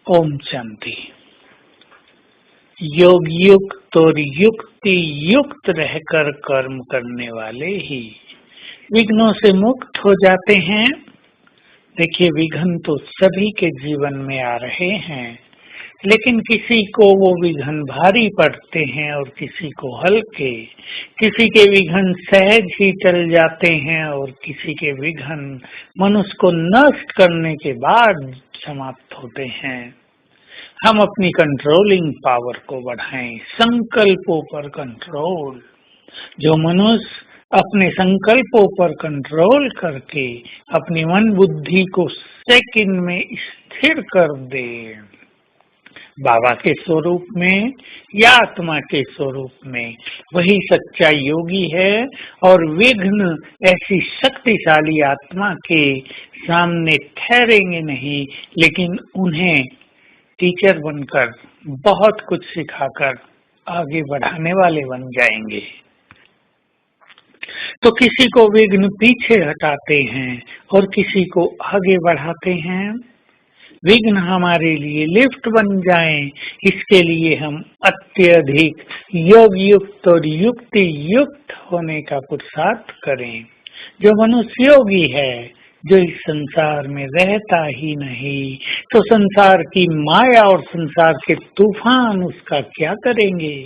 ओम शांति। योग युक्त और युक्ति युक्त रहकर कर्म करने वाले ही विघ्नों से मुक्त हो जाते हैं। देखिए, विघ्न तो सभी के जीवन में आ रहे हैं, लेकिन किसी को वो विघ्न भारी पड़ते हैं और किसी को हल्के। किसी के विघ्न सहज ही चल जाते हैं और किसी के विघ्न मनुष्य को नष्ट करने के बाद समाप्त होते हैं। हम अपनी कंट्रोलिंग पावर को बढ़ाएं, संकल्पों पर कंट्रोल। जो मनुष्य अपने संकल्पों पर कंट्रोल करके अपनी मन बुद्धि को सेकंड में स्थिर कर दे, बाबा के स्वरूप में या आत्मा के स्वरूप में, वही सच्चा योगी है। और विघ्न ऐसी शक्तिशाली आत्मा के सामने ठहरेंगे नहीं, लेकिन उन्हें टीचर बनकर बहुत कुछ सिखाकर आगे बढ़ाने वाले बन जाएंगे। तो किसी को विघ्न पीछे हटाते हैं और किसी को आगे बढ़ाते हैं। विघ्न हमारे लिए लिफ्ट बन जाएं, इसके लिए हम अत्यधिक योग युक्त और युक्ति युक्त होने का पुरुषार्थ करें। जो मनुष्य योगी है, जो इस संसार में रहता ही नहीं, तो संसार की माया और संसार के तूफान उसका क्या करेंगे।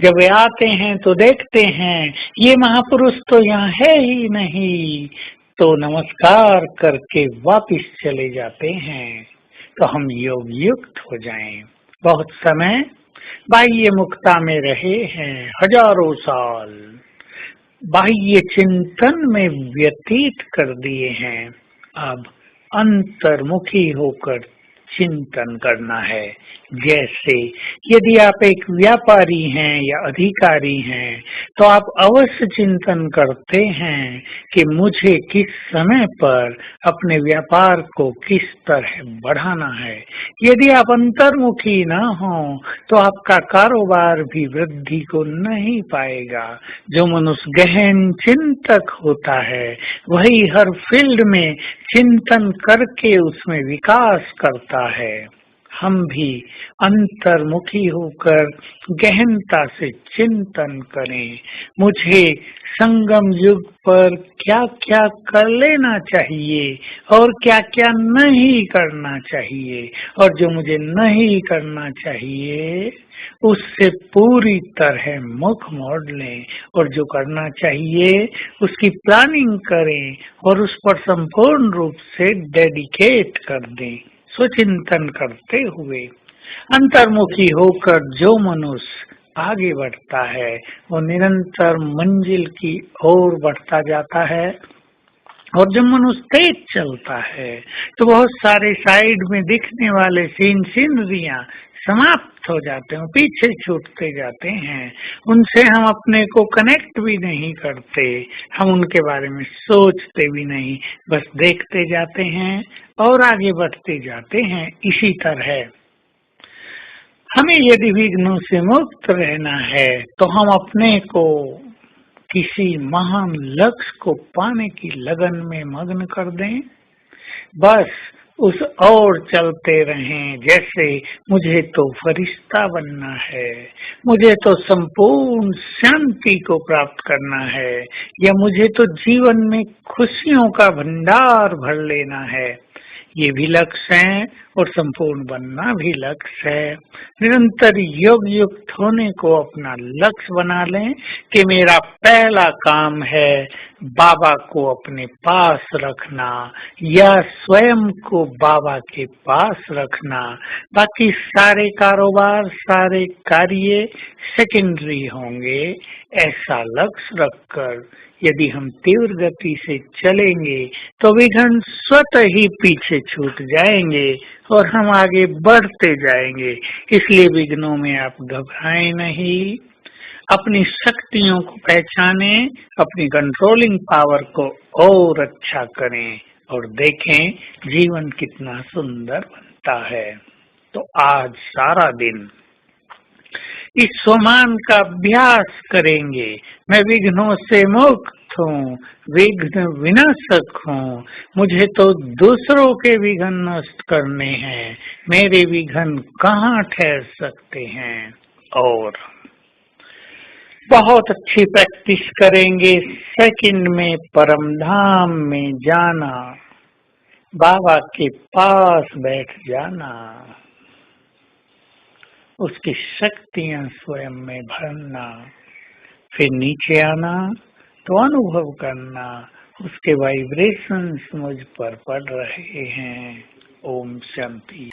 जब वे आते हैं तो देखते हैं ये महापुरुष तो यहाँ है ही नहीं, तो नमस्कार करके वापिस चले जाते हैं। तो हम योग युक्त हो जाएं। बहुत समय बाह्य मुक्ता में रहे हैं, हजारों साल बाह्य चिंतन में व्यतीत कर दिए हैं। अब अंतर्मुखी होकर चिंतन करना है। जैसे यदि आप एक व्यापारी हैं या अधिकारी हैं, तो आप अवश्य चिंतन करते हैं कि मुझे किस समय पर अपने व्यापार को किस तरह बढ़ाना है। यदि आप अंतर्मुखी ना हो तो आपका कारोबार भी वृद्धि को नहीं पाएगा। जो मनुष्य गहन चिंतक होता है, वही हर फील्ड में चिंतन करके उसमें विकास करता है। हम भी अंतर्मुखी होकर गहनता से चिंतन करें। मुझे संगम युग पर क्या क्या कर लेना चाहिए और क्या क्या नहीं करना चाहिए, और जो मुझे नहीं करना चाहिए उससे पूरी तरह मुख मोड़ लें, और जो करना चाहिए उसकी प्लानिंग करें और उस पर संपूर्ण रूप से डेडिकेट कर दें। स्वचिंतन करते हुए अंतर्मुखी होकर जो मनुष्य आगे बढ़ता है, वो निरंतर मंजिल की ओर बढ़ता जाता है। और जब मनुष्य तेज चलता है तो बहुत सारे साइड में दिखने वाले सीनरियां समाप्त हो जाते हैं, पीछे छूटते जाते हैं। उनसे हम अपने को कनेक्ट भी नहीं करते, हम उनके बारे में सोचते भी नहीं, बस देखते जाते हैं और आगे बढ़ते जाते हैं। इसी तरह हमें यदि विघ्नों से मुक्त रहना है तो हम अपने को किसी महान लक्ष्य को पाने की लगन में मग्न कर दें। बस उस और चलते रहें। जैसे मुझे तो फरिश्ता बनना है, मुझे तो संपूर्ण शांति को प्राप्त करना है, या मुझे तो जीवन में खुशियों का भंडार भर लेना है। ये भी लक्ष्य है और संपूर्ण बनना भी लक्ष्य है। निरंतर योग युक्त होने को अपना लक्ष्य बना लें कि मेरा पहला काम है बाबा को अपने पास रखना या स्वयं को बाबा के पास रखना। बाकी सारे कारोबार, सारे कार्य सेकेंडरी होंगे। ऐसा लक्ष्य रखकर यदि हम तीव्र गति से चलेंगे तो विघ्न स्वतः ही पीछे छूट जाएंगे और हम आगे बढ़ते जाएंगे। इसलिए विघ्नों में आप घबराएं नहीं, अपनी शक्तियों को पहचाने, अपनी कंट्रोलिंग पावर को और अच्छा करें और देखें जीवन कितना सुंदर बनता है। तो आज सारा दिन इस स्वमान का अभ्यास करेंगे। मैं विघ्नों से मुक्त हूँ, विघ्न विनाशक हूँ। मुझे तो दूसरों के विघ्न नष्ट करने हैं, मेरे विघ्न कहाँ ठहर सकते हैं। और बहुत अच्छी प्रैक्टिस करेंगे, सेकंड में परम धाम में जाना, बाबा के पास बैठ जाना, उसकी शक्तियां स्वयं में भरना, फिर नीचे आना तो अनुभव करना उसके वाइब्रेशंस मुझ पर पड़ रहे हैं। ओम शांति।